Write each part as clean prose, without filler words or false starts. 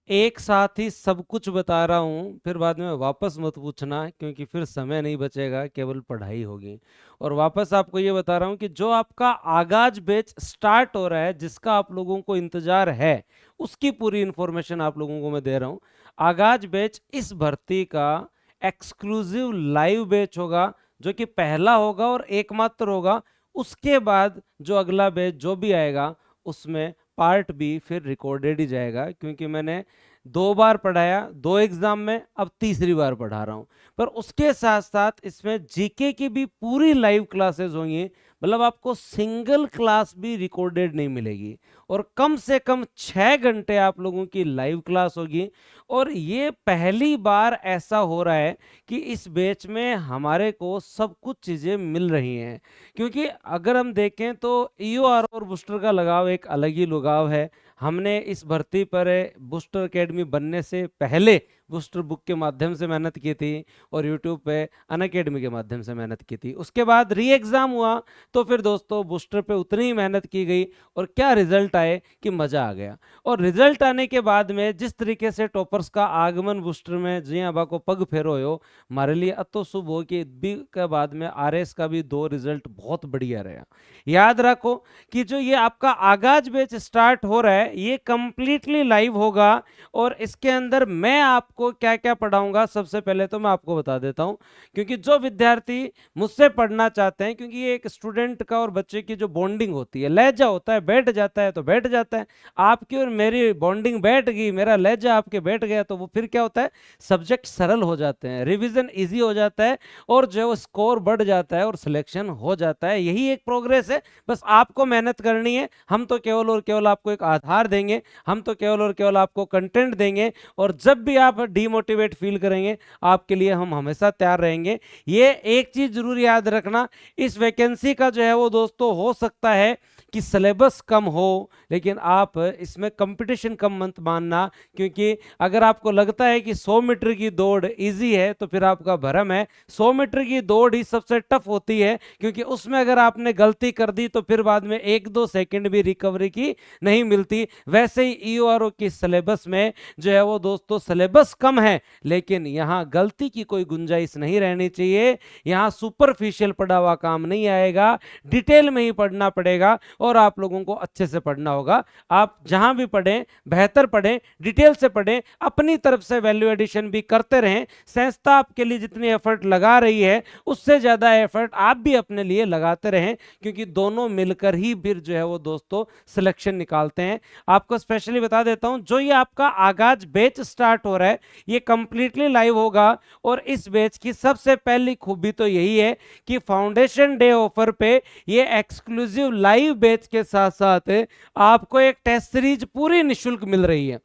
एक साथ ही सब कुछ बता रहा हूँ, फिर बाद में वापस मत पूछना, क्योंकि फिर समय नहीं बचेगा, केवल पढ़ाई होगी। और वापस आपको ये बता रहा हूँ कि जो आपका आगाज बैच स्टार्ट हो रहा है, जिसका आप लोगों को इंतजार है, उसकी पूरी इंफॉर्मेशन आप लोगों को मैं दे रहा हूँ। आगाज बैच इस भर्ती का एक्सक्लूसिव लाइव बैच होगा, जो कि पहला होगा और एकमात्र होगा। उसके बाद जो अगला बैच जो भी आएगा, उसमें पार्ट बी फिर रिकॉर्डेड ही जाएगा, क्योंकि मैंने 2 बार पढ़ाया, 2 एग्जाम में, अब तीसरी बार पढ़ा रहा हूं। पर उसके साथ साथ इसमें जीके की भी पूरी लाइव क्लासेस होंगी। मतलब आपको सिंगल क्लास भी रिकॉर्डेड नहीं मिलेगी, और कम से कम 6 घंटे आप लोगों की लाइव क्लास होगी। और ये पहली बार ऐसा हो रहा है कि इस बैच में हमारे को सब कुछ चीजें मिल रही हैं। क्योंकि अगर हम देखें तो ईओआर और बूस्टर का लगाव एक अलग ही लगाव है। हमने इस भर्ती पर बूस्टर एकेडमी बनने से पहले बूस्टर बुक के माध्यम से मेहनत की थी, और यूट्यूब पे अन अकेडमी के माध्यम से मेहनत की थी। उसके बाद री एग्जाम हुआ, तो फिर दोस्तों बूस्टर पे उतनी ही मेहनत की गई, और क्या रिजल्ट आए कि मजा आ गया। और रिजल्ट आने के बाद में जिस तरीके से टॉपर्स का आगमन बूस्टर में जी हाँ को पग फेरो हो, हमारे लिए अतो शुभ हो कि बी के बाद में आरएस का भी 2 रिजल्ट बहुत बढ़िया रहा। याद रखो कि जो ये आपका आगाज बैच स्टार्ट हो रहा है, ये कंप्लीटली लाइव होगा। और इसके अंदर मैं आपको क्या क्या पढ़ाऊंगा, सबसे पहले तो मैं आपको बता देता हूं। क्योंकि जो विद्यार्थी मुझसे पढ़ना चाहते हैं, क्योंकि ये एक स्टूडेंट का और बच्चे की जो बॉन्डिंग होती है, लहजा होता है, बैठ जाता है तो बैठ जाता है। आपकी और मेरी बॉन्डिंग बैठ गई, मेरा लहजा आपके बैठ गया, तो वो फिर क्या होता है, सब्जेक्ट सरल हो जाते हैं, रिवीजन इजी हो जाता है, और जो स्कोर बढ़ जाता है और सिलेक्शन हो जाता है। यही एक प्रोग्रेस है। बस आपको मेहनत करनी है। हम तो केवल और केवल आपको एक आधार देंगे, हम तो केवल और केवल आपको कंटेंट देंगे। और जब भी आप डीमोटिवेट फील करेंगे, आपके लिए हम हमेशा तैयार रहेंगे। ये एक चीज जरूर याद रखना, इस वैकेंसी का जो है वो दोस्तों, हो सकता है कि सिलेबस कम हो, लेकिन आप इसमें कंपटीशन कम मत मानना। क्योंकि अगर आपको लगता है कि 100 मीटर की दौड़ इजी है, तो फिर आपका भ्रम है। 100 मीटर की दौड़ ही सबसे टफ होती है, क्योंकि उसमें अगर आपने गलती कर दी तो फिर बाद में 1-2 सेकंड भी रिकवरी की नहीं मिलती। वैसे ही ईओआरओ की सिलेबस में जो है वो दोस्तों, सिलेबस कम है, लेकिन यहाँ गलती की कोई गुंजाइश नहीं रहनी चाहिए। यहाँ सुपरफिशियल पढ़ा हुआ काम नहीं आएगा, डिटेल में ही पढ़ना पड़ेगा, और आप लोगों को अच्छे से पढ़ना होगा। आप जहां भी पढ़ें, बेहतर पढ़ें, डिटेल से पढ़ें, अपनी तरफ से वैल्यू एडिशन भी करते रहें। संस्था आपके लिए जितनी एफर्ट लगा रही है, उससे ज्यादा एफर्ट आप भी अपने लिए लगाते रहें, क्योंकि दोनों मिलकर ही फिर जो है वो दोस्तों सिलेक्शन निकालते हैं। आपको स्पेशली बता देता हूं, जो ये आपका आगाज बैच स्टार्ट हो रहा है, ये कंप्लीटली लाइव होगा। और इस बैच की सबसे पहली खूबी तो यही है कि फाउंडेशन डे ऑफर पे ये एक्सक्लूसिव लाइव बैच के साथ साथ आपको एक टेस्ट सीरीज पूरी निशुल्क मिल रही है।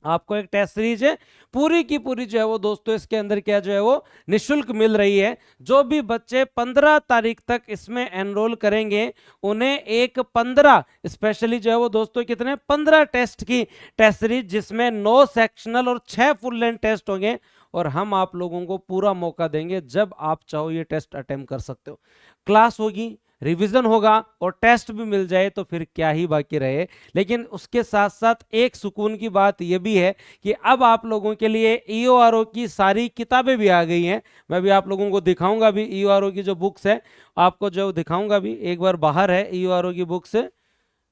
आपको एक टेस्ट सीरीज है पूरी की पूरी जो है वो दोस्तों, इसके अंदर क्या जो है वो निशुल्क मिल रही है। जो भी बच्चे 15 तारीख तक इसमें एनरोल करेंगे, उन्हें एक 15 स्पेशली जो है वो दोस्तों, कितने 15 टेस्ट की टेस्ट सीरीज, जिसमें 9 सेक्शनल और 6 फुल लेंथ टेस्ट होंगे। और हम आप लोगों को पूरा मौका देंगे, जब आप चाहो ये टेस्ट अटेम्प्ट कर सकते हो। क्लास होगी, रिवीजन होगा, और टेस्ट भी मिल जाए तो फिर क्या ही बाकी रहे। लेकिन उसके साथ साथ एक सुकून की बात यह भी है कि अब आप लोगों के लिए ईओआरओ की सारी किताबें भी आ गई हैं। मैं भी आप लोगों को दिखाऊंगा भी ईओआरओ की जो बुक्स है, आपको जो दिखाऊंगा भी। एक बार बाहर है ईओआरओ की बुक्स,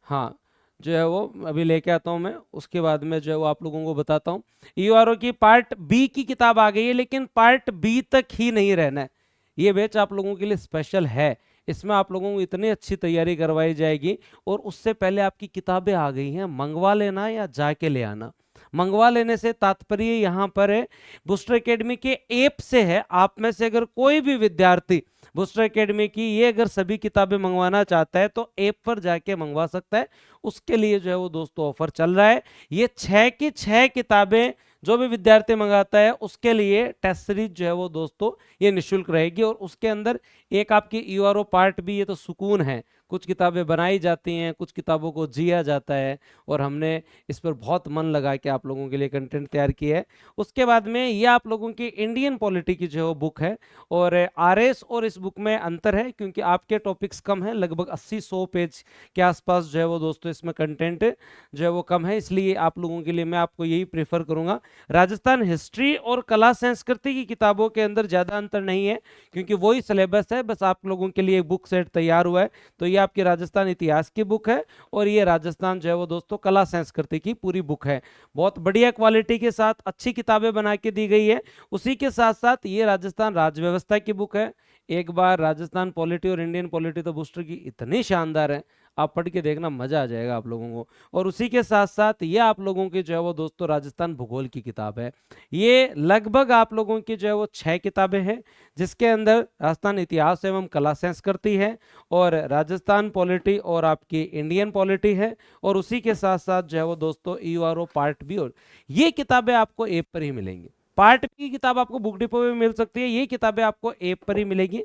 हाँ, जो है वो अभी लेके आता हूं मैं। उसके बाद में जो है वो आप लोगों को बताता हूं। ईओआरओ की पार्ट बी की किताब आ गई है, लेकिन पार्ट बी तक ही नहीं रहना है। ये बैच आप लोगों के लिए स्पेशल है। इसमें आप लोगों को इतनी अच्छी तैयारी करवाई जाएगी। और उससे पहले आपकी किताबें आ गई हैं, मंगवा लेना या जाके ले आना। मंगवा लेने से तात्पर्य यहाँ पर है, बूस्टर एकेडमी के ऐप से है। आप में से अगर कोई भी विद्यार्थी बूस्टर एकेडमी की ये अगर सभी किताबें मंगवाना चाहता है, तो ऐप पर जाके मंगवा सकता है। उसके लिए जो है वो दोस्तों ऑफर चल रहा है। ये 6 की 6 किताबें जो भी विद्यार्थी मंगाता है, उसके लिए टेस्ट सीरीज जो है वो दोस्तों, ये निशुल्क रहेगी। और उसके अंदर एक आपकी ईओआरओ पार्ट भी, ये तो सुकून है, कुछ किताबें बनाई जाती हैं, कुछ किताबों को जिया जाता है, और हमने इस पर बहुत मन लगा के आप लोगों के लिए कंटेंट तैयार किया है। उसके बाद में ये आप लोगों की इंडियन पॉलिटी की जो बुक है, और आरएस और इस बुक में अंतर है क्योंकि आपके टॉपिक्स कम हैं, लगभग 80-100 पेज के आसपास जो है वो दोस्तों इसमें कंटेंट जो है वो कम है, इसलिए आप लोगों के लिए मैं आपको यही प्रेफर करूंगा। राजस्थान हिस्ट्री और कला संस्कृति की किताबों के अंदर ज़्यादा अंतर नहीं है क्योंकि वही सिलेबस है, बस आप लोगों के लिए एक बुक सेट तैयार हुआ है। तो ये आपकी राजस्थान इतिहास की बुक है और ये राजस्थान जो है वो दोस्तों कला संस्कृति की पूरी बुक है। बहुत बढ़िया क्वालिटी के साथ अच्छी किताबें बना के दी गई है। उसी के साथ साथ ये राजस्थान राज्य व्यवस्था की बुक है। एक बार राजस्थान पॉलिटी और इंडियन पॉलिटी तो बूस्टर की इतनी शानदार है, आप पढ़ के देखना, मजा आ जाएगा आप लोगों को। और उसी के साथ साथ ये आप लोगों की जो है वो दोस्तों राजस्थान भूगोल की किताब है। ये लगभग आप लोगों की जो है वो 6 किताबें हैं, जिसके अंदर राजस्थान इतिहास एवं कला संस्कृति है, और राजस्थान पॉलिटी और आपकी इंडियन पॉलिटी है, और उसी के साथ साथ जो है वो दोस्तों ईआरओ पार्ट बी। और ये किताबें आपको ऐप पर ही मिलेंगी। पार्ट बी की किताब आपको बुक डिपो में मिल सकती है, ये किताबें आपको ऐप पर ही मिलेगी।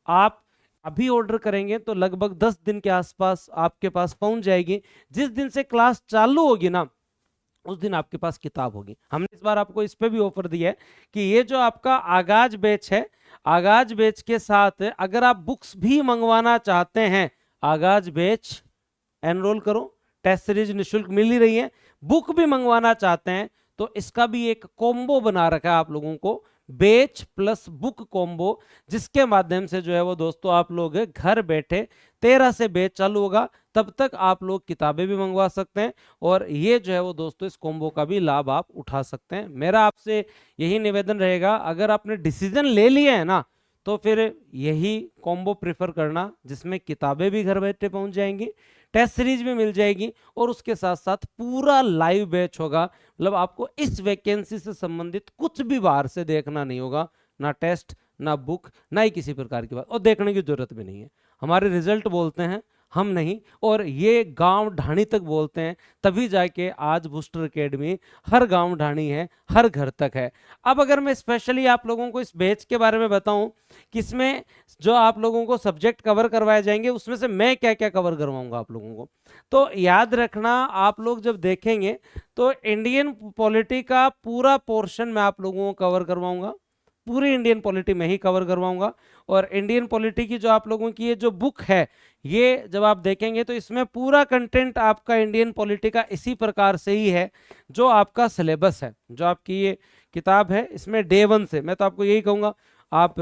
आप अभी ऑर्डर करेंगे तो लगभग 10 दिन के आसपास आपके पास पहुंच जाएगी। जिस दिन से क्लास चालू होगी ना, उस दिन आपके पास किताब होगी। हमने इस बार आपको इस पे भी ऑफर दिया है कि ये जो आपका आगाज बैच है, आगाज बैच के साथ अगर आप बुक्स भी मंगवाना चाहते हैं, आगाज बैच एनरोल करो, टेस्ट सीरीज निःशुल्क मिल ही रही है। बुक भी मंगवाना चाहते हैं तो इसका भी एक कॉम्बो बना रखा है आप लोगों को, बेच प्लस बुक कॉम्बो, जिसके माध्यम से जो है वो दोस्तों आप लोग घर बैठे 13 से बेच चालू होगा तब तक आप लोग किताबें भी मंगवा सकते हैं, और ये जो है वो दोस्तों इस कॉम्बो का भी लाभ आप उठा सकते हैं। मेरा आपसे यही निवेदन रहेगा, अगर आपने डिसीजन ले लिया है ना, तो फिर यही कॉम्बो प्रेफर करना, जिसमें किताबें भी घर बैठे पहुंच जाएंगी, टेस्ट सीरीज भी मिल जाएगी, और उसके साथ साथ पूरा लाइव बैच होगा। मतलब आपको इस वैकेंसी से संबंधित कुछ भी बाहर से देखना नहीं होगा, ना टेस्ट, ना बुक, ना ही किसी प्रकार की बात, और देखने की जरूरत भी नहीं है। हमारे रिजल्ट बोलते हैं, हम नहीं, और ये गांव ढाणी तक बोलते हैं, तभी जाके आज बूस्टर एकेडमी हर गांव ढाणी है, हर घर तक है। अब अगर मैं स्पेशली आप लोगों को इस बैच के बारे में बताऊं कि इसमें जो आप लोगों को सब्जेक्ट कवर करवाए जाएंगे, उसमें से मैं क्या क्या कवर करवाऊंगा आप लोगों को, तो याद रखना, आप लोग जब देखेंगे तो इंडियन पॉलिटी का पूरा पोर्शन मैं आप लोगों को कवर करवाऊंगा, पूरी इंडियन पॉलिटी में ही कवर करवाऊंगा। और इंडियन पॉलिटी की जो आप लोगों की ये जो बुक है, ये जब आप देखेंगे तो इसमें पूरा कंटेंट आपका इंडियन पॉलिटी का इसी प्रकार से ही है जो आपका सिलेबस है। जो आपकी ये किताब है, इसमें डे 1 से, मैं तो आपको यही कहूँगा, आप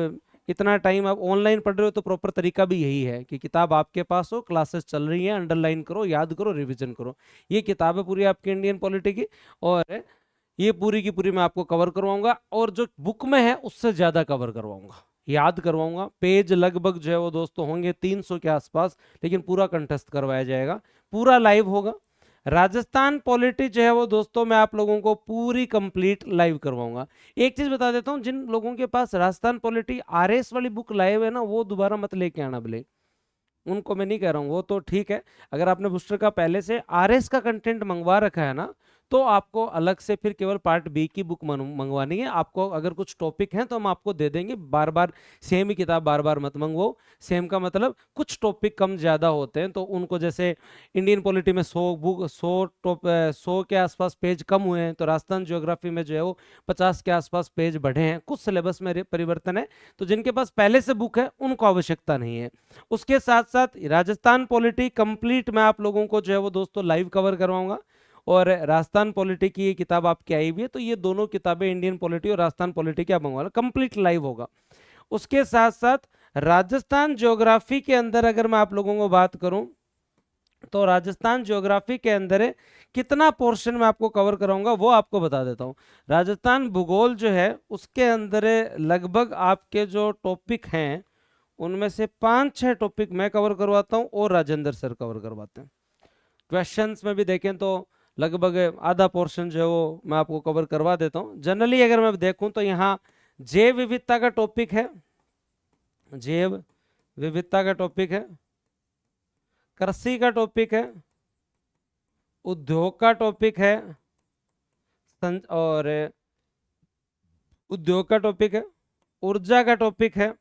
इतना टाइम आप ऑनलाइन पढ़ रहे हो तो प्रॉपर तरीका भी यही है कि किताब आपके पास हो, क्लासेस चल रही हैं, अंडरलाइन करो, याद करो, रिविजन करो। ये किताब है पूरी आपकी इंडियन पॉलिटी की, और ये पूरी की पूरी मैं आपको कवर करवाऊंगा, और जो बुक में है उससे ज्यादा कवर करवाऊंगा, याद करवाऊंगा। पेज लगभग जो है वो दोस्तों होंगे 300 के आसपास, लेकिन पूरा कंटेस्ट करवाया जाएगा, पूरा लाइव होगा। राजस्थान पॉलिटी जो है वो दोस्तों मैं आप लोगों को पूरी कंप्लीट लाइव करवाऊंगा। एक चीज बता देता हूं, जिन लोगों के पास राजस्थान पॉलिटी आरएस वाली बुक लाइव है ना, वो दोबारा मत लेके आना भले, उनको मैं नहीं कह रहा हूँ, वो तो ठीक है। अगर आपने बूस्टर का पहले से आरएस का कंटेंट मंगवा रखा है ना, तो आपको अलग से फिर केवल पार्ट बी की बुक मंगवानी है। आपको अगर कुछ टॉपिक हैं तो हम आपको दे देंगे, बार बार सेम ही किताब बार बार मत मंगवाओ। सेम का मतलब कुछ टॉपिक कम ज्यादा होते हैं तो उनको, जैसे इंडियन पॉलिटी में 100 बुक 100 के आसपास पेज कम हुए हैं, तो राजस्थान ज्योग्राफी में जो है वो 50 के आसपास पेज बढ़े हैं, कुछ सिलेबस में परिवर्तन है। तो जिनके पास पहले से बुक है उनको आवश्यकता नहीं है। उसके साथ साथ राजस्थान पॉलिटी कंप्लीट मैं आप लोगों को जो है वो दोस्तों लाइव कवर करवाऊंगा, और राजस्थान पॉलिटी की ये किताब आपकी आई हुई है, तो ये दोनों किताबें इंडियन पॉलिटी और राजस्थान पॉलिटी की आप मंगवा लो, कंप्लीट लाइव होगा। उसके साथ साथ राजस्थान ज्योग्राफी के अंदर अगर मैं आप लोगों को बात करूं, तो राजस्थान ज्योग्राफी के अंदर कितना पोर्शन मैं आपको कवर कराऊंगा वो आपको बता देता हूं। राजस्थान भूगोल जो है उसके अंदर लगभग आपके जो टॉपिक हैं उनमें से 5-6 टॉपिक मैं कवर करवाता हूं और राजेंद्र सर कवर करवाते हैं। क्वेश्चंस में भी देखें तो लगभग आधा पोर्शन जो है वो मैं आपको कवर करवा देता हूं। जनरली अगर मैं देखूं तो यहाँ जैव विविधता का टॉपिक है, जैव विविधता का टॉपिक है, कृषि का टॉपिक है, उद्योग का टॉपिक है, और उद्योग का टॉपिक है, ऊर्जा का टॉपिक है,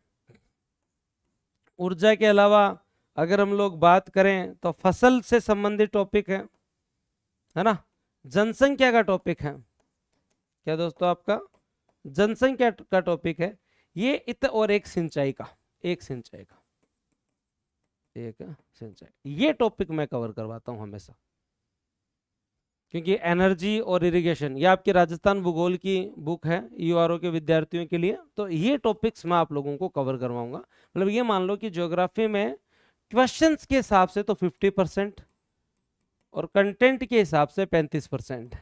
ऊर्जा के अलावा अगर हम लोग बात करें तो फसल से संबंधित टॉपिक है ना। जनसंख्या का टॉपिक है क्या दोस्तों, आपका जनसंख्या का टॉपिक है ये और एक सिंचाई का, एक सिंचाई का, एक सिंचाई, ये टॉपिक मैं कवर करवाता हूं हमेशा, क्योंकि एनर्जी और इरिगेशन ये आपकी राजस्थान भूगोल की बुक है यूआरओ के विद्यार्थियों के लिए, तो ये टॉपिक्स मैं आप लोगों को कवर करवाऊंगा। मतलब ये मान लो कि ज्योग्राफी में क्वेश्चंस के हिसाब से तो 50% और कंटेंट के हिसाब से 35%,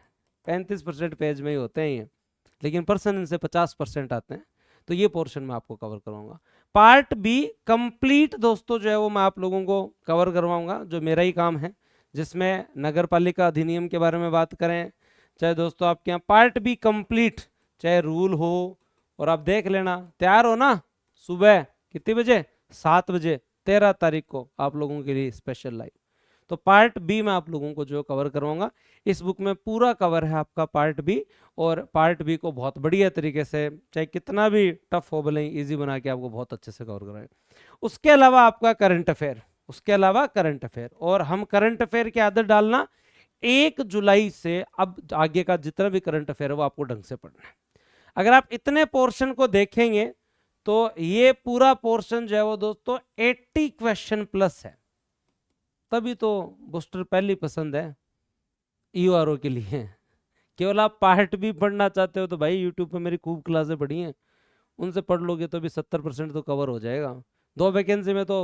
35% पेज में ही होते हैं ये, लेकिन पर्सन इनसे 50% आते हैं, तो ये पोर्शन मैं आपको कवर करवाऊंगा। पार्ट बी कंप्लीट दोस्तों जो है वो मैं आप लोगों को कवर करवाऊंगा, जो मेरा ही काम है, जिसमें नगर पालिका अधिनियम के बारे में बात करें, चाहे दोस्तों आपके यहाँ पार्ट बी कंप्लीट, चाहे रूल हो, और आप देख लेना, तैयार हो ना, सुबह कितने बजे, 7 बजे 13 तारीख को आप लोगों के लिए स्पेशल लाइव। तो पार्ट बी में आप लोगों को जो कवर करवाऊंगा, इस बुक में पूरा कवर है आपका पार्ट बी, और पार्ट बी को बहुत बढ़िया तरीके से, चाहे कितना भी टफ हो भले इजी बना के आपको बहुत अच्छे से कवर कराएंगे। उसके अलावा आपका करंट अफेयर, उसके अलावा करंट अफेयर, और हम करंट अफेयर की आदत डालना 1 जुलाई से अब आगे का जितना भी करंट अफेयर है वो आपको ढंग से पढ़ना है। अगर आप इतने पोर्शन को देखेंगे तो ये पूरा पोर्शन जो है वो दोस्तों 80 क्वेश्चन प्लस है, तभी तो बूस्टर पहली पसंद है यूआरओ के लिए। केवल आप पार्ट भी पढ़ना चाहते हो तो भाई यूट्यूब पे मेरी खूब क्लासें पढ़ी हैं, उनसे पढ़ लोगे तो भी 70% तो कवर हो जाएगा। 2 वैकेंसी में तो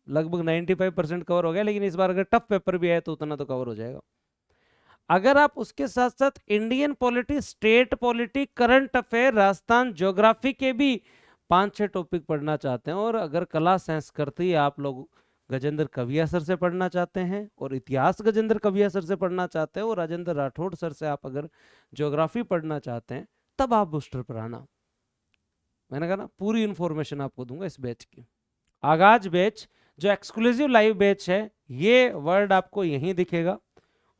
लगभग 95% कवर हो गया, लेकिन इस बार अगर टफ पेपर भी आए तो उतना तो कवर हो जाएगा। अगर आप उसके साथ साथ Indian polity, state polity, current affair, Rajasthan geography के भी 5-6 टॉपिक पढ़ना चाहते हैं, और अगर कला साइंस करते ही आप लोग गजेंद्र कविया सर से पढ़ना चाहते हैं, और इतिहास गजेंद्र कविया सर से पढ़ना चाहते हैं, और राजेंद्र राठौड़ सर से आप अगर ज्योग्राफी पढ़ना चाहते हैं, तब आप बूस्टर पर आना। मैंने कहा ना पूरी इंफॉर्मेशन आपको दूंगा इस बैच की। आगाज बैच जो एक्सक्लूसिव लाइव बैच है, ये वर्ड आपको यहीं दिखेगा,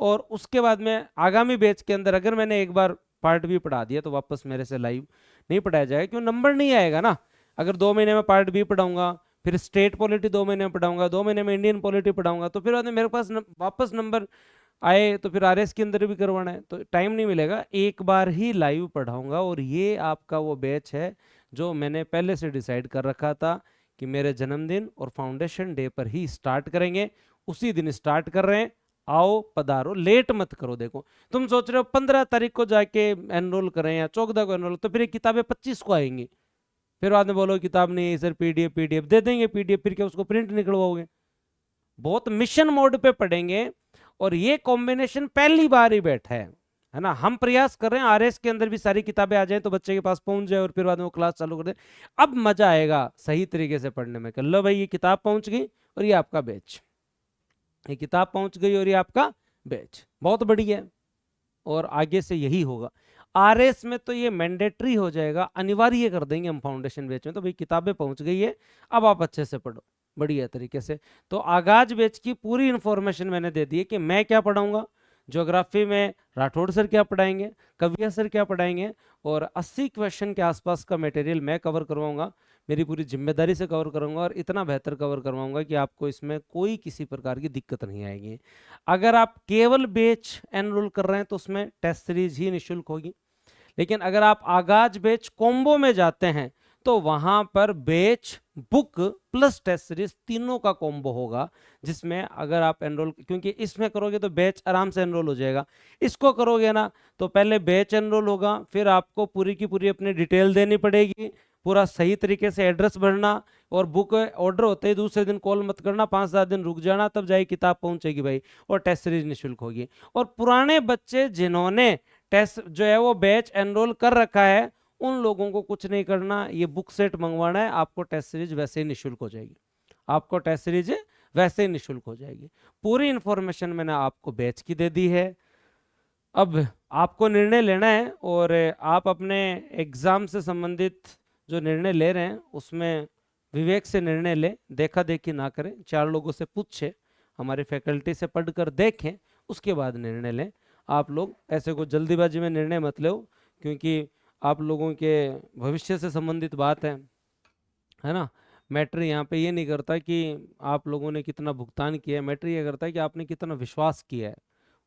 और उसके बाद में आगामी बैच के अंदर अगर मैंने एक बार पार्ट भी पढ़ा दिया तो वापस मेरे से लाइव नहीं पढ़ाया जाएगा, क्यों, नंबर नहीं आएगा ना। अगर 2 महीने में पार्ट बी पढ़ाऊंगा, फिर स्टेट पॉलिटी 2 महीने में पढ़ाऊंगा, 2 महीने में इंडियन पॉलिटी पढ़ाऊंगा, तो फिर बाद में मेरे पास वापस नंबर आए तो फिर आरएस के अंदर भी करवाना है, तो टाइम नहीं मिलेगा। एक बार ही लाइव पढ़ाऊंगा, और ये आपका वो बैच है जो मैंने पहले से डिसाइड कर रखा था कि मेरे जन्मदिन और फाउंडेशन डे पर ही स्टार्ट करेंगे, उसी दिन स्टार्ट कर रहे हैं। आओ पधारो, लेट मत करो। देखो तुम सोच रहे हो 15 तारीख को जाके एनरोल करें या 14 को एनरोल, तो फिर ये किताबें 25 को आएंगी, फिर बाद में बोलो किताब नहीं है सर, पीडीएफ, पीडीएफ दे देंगे पीडीएफ, फिर क्या उसको प्रिंट निकलवाओगे। बहुत मिशन मोड पे पढ़ेंगे, और ये कॉम्बिनेशन पहली बार ही बैठा है ना। हम प्रयास कर रहे हैं आरएस के अंदर भी सारी किताबें आ जाए तो बच्चे के पास पहुंच जाए, और फिर बाद में वो क्लास चालू कर दे। अब मजा आएगा सही तरीके से पढ़ने में। कर लो भाई, ये किताब पहुंच गई और ये आपका बैच, ये किताब पहुंच गई और ये आपका बैच, बहुत बढ़िया है। और आगे से यही होगा। आरएस में तो ये मैंडेटरी हो जाएगा, अनिवार्य कर देंगे हम फाउंडेशन बैच में, तो भाई किताबें पहुंच गई है, अब आप अच्छे से पढ़ो बढ़िया तरीके से। तो आगाज बैच की पूरी इंफॉर्मेशन मैंने दे दी है कि मैं क्या पढ़ाऊंगा। ज्योग्राफी में राठौड़ सर क्या पढ़ाएंगे, कविया सर क्या पढ़ाएंगे, और 80 क्वेश्चन के आसपास का मटेरियल मैं कवर करवाऊंगा, मेरी पूरी जिम्मेदारी से कवर करूंगा, और इतना बेहतर कवर करवाऊंगा कि आपको इसमें कोई किसी प्रकार की दिक्कत नहीं आएगी। अगर आप केवल बैच एनरोल कर रहे हैं तो उसमें टेस्ट सीरीज ही निःशुल्क होगी, लेकिन अगर आप आगाज बैच कॉम्बो में जाते हैं तो वहां पर batch, book plus test series तीनों का कॉम्बो होगा, जिसमें अगर आप एनरोल, क्योंकि इसमें करोगे तो बैच आराम से एनरोल हो जाएगा, इसको करोगे ना तो पहले बैच एनरोल होगा, फिर आपको पूरी की पूरी अपनी डिटेल देनी पड़ेगी, पूरा सही तरीके से एड्रेस भरना, और बुक ऑर्डर होते ही दूसरे दिन कॉल मत करना, 5-7 दिन रुक जाना, तब जाए किताब पहुंचेगी भाई, और टेस्ट सीरीज निःशुल्क होगी। और पुराने बच्चे जिन्होंने टेस्ट जो है वो बैच एनरोल कर रखा है, उन लोगों को कुछ नहीं करना, ये बुक सेट मंगवाना है, आपको टेस्ट सीरीज वैसे ही निःशुल्क हो जाएगी, आपको टेस्ट सीरीज वैसे ही निःशुल्क हो जाएगी। पूरी इंफॉर्मेशन मैंने आपको बैच की दे दी है। अब आपको निर्णय लेना है, और आप अपने एग्जाम से संबंधित जो निर्णय ले रहे हैं उसमें विवेक से निर्णय लें, देखा देखी ना करें, 4 लोगों से पूछें, हमारी फैकल्टी से पढ़कर देखें, उसके बाद निर्णय लें। आप लोग ऐसे को जल्दीबाजी में निर्णय मत लो, क्योंकि आप लोगों के भविष्य से संबंधित बात है ना। मैटर यहाँ पे ये नहीं करता कि आप लोगों ने कितना भुगतान किया है, मैटर ये करता है कि आपने कितना विश्वास किया है।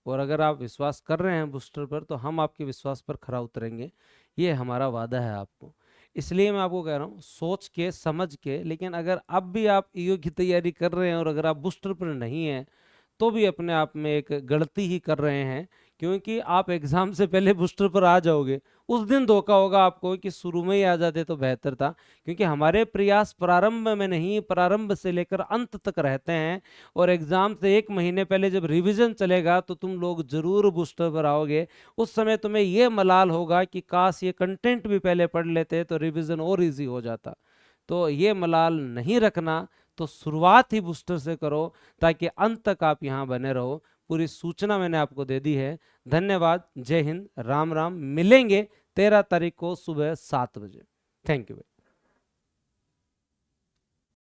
और अगर आप विश्वास कर रहे हैं बूस्टर पर, तो हम आपके विश्वास पर खरा उतरेंगे, ये हमारा वादा है आपको। इसलिए मैं आपको कह रहा हूँ सोच के समझ के। लेकिन अगर अब भी आप ईओ की तैयारी कर रहे हैं और अगर आप बूस्टर पर नहीं हैं, तो भी अपने आप में एक गलती ही कर रहे हैं, क्योंकि आप एग्जाम से पहले बूस्टर पर आ जाओगे। उस दिन धोखा होगा आपको कि शुरू में ही आ जाते तो बेहतर था, क्योंकि हमारे प्रयास प्रारंभ में नहीं, प्रारंभ से लेकर अंत तक रहते हैं। और एग्जाम से एक महीने पहले जब रिवीजन चलेगा तो तुम लोग जरूर बूस्टर पर आओगे। उस समय तुम्हें यह मलाल होगा कि काश ये कंटेंट भी पहले पढ़ लेते तो रिवीजन और इजी हो जाता। तो ये मलाल नहीं रखना, तो शुरुआत ही बूस्टर से करो, ताकि अंत तक आप यहाँ बने रहो। पूरी सूचना मैंने आपको दे दी है। धन्यवाद, जय हिंद, राम राम। मिलेंगे 13 तारीख को सुबह 7 बजे। Thank you.